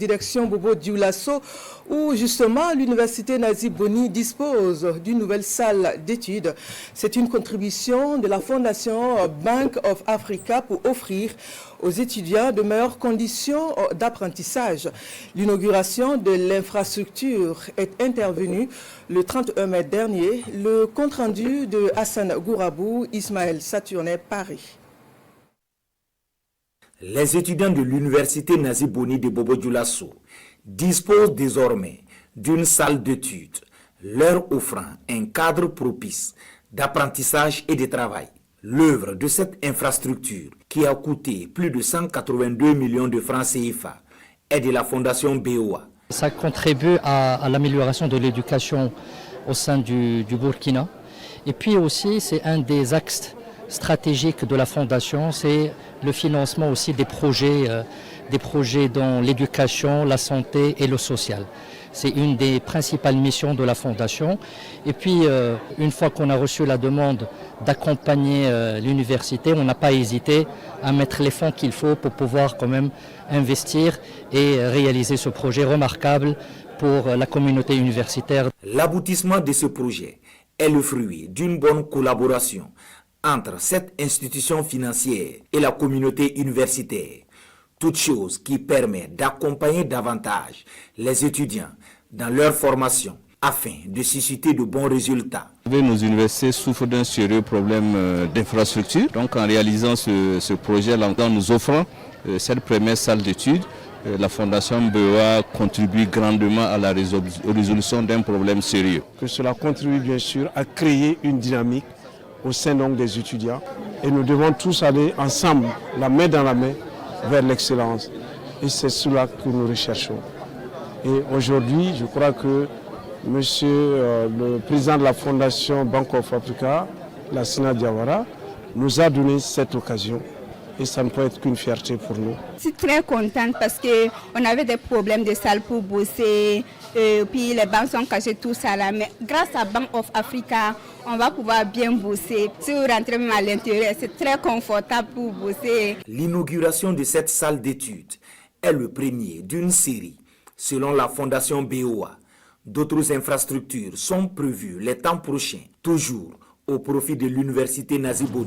Direction Bobo Dioulasso, où justement l'université Nazib Boni dispose d'une nouvelle salle d'études. C'est une contribution de la Fondation Bank of Africa pour offrir aux étudiants de meilleures conditions d'apprentissage. L'inauguration de l'infrastructure est intervenue le 31 mai dernier. Le compte-rendu de Hassan Gourabou, Ismaël Saturnet, Paris. Les étudiants de l'université Nazib Boni de Bobo Dioulasso disposent désormais d'une salle d'études, leur offrant un cadre propice d'apprentissage et de travail. L'œuvre de cette infrastructure, qui a coûté plus de 182 millions de francs CFA, est de la Fondation BOA. Ça contribue à l'amélioration de l'éducation au sein du Burkina. Et puis aussi, c'est un des axes stratégique de la Fondation, c'est le financement aussi des projets dans l'éducation, la santé et le social. C'est une des principales missions de la Fondation. Et puis, une fois qu'on a reçu la demande d'accompagner l'université, on n'a pas hésité à mettre les fonds qu'il faut pour pouvoir quand même investir et réaliser ce projet remarquable pour la communauté universitaire. L'aboutissement de ce projet est le fruit d'une bonne collaboration entre cette institution financière et la communauté universitaire. Toute chose qui permet d'accompagner davantage les étudiants dans leur formation afin de susciter de bons résultats. Nos universités souffrent d'un sérieux problème d'infrastructure. Donc en réalisant ce projet-là, en nous offrant cette première salle d'études, la Fondation BOA contribue grandement à la résolution d'un problème sérieux. Que cela contribue bien sûr à créer une dynamique au sein donc des étudiants, et nous devons tous aller ensemble, la main dans la main, vers l'excellence. Et c'est cela que nous recherchons. Et aujourd'hui, je crois que monsieur le président de la Fondation Bank of Africa, Lassina Diawara, nous a donné cette occasion. Et ça ne peut être qu'une fierté pour nous. Je suis très contente parce qu'on avait des problèmes de salle pour bosser, puis les bancs sont cachés, tout ça là. Mais grâce à Bank of Africa, on va pouvoir bien bosser. Si vous rentrez même à l'intérieur, c'est très confortable pour bosser. L'inauguration de cette salle d'études est le premier d'une série, selon la Fondation BOA. D'autres infrastructures sont prévues les temps prochains, toujours au profit de l'université Nazib Boni.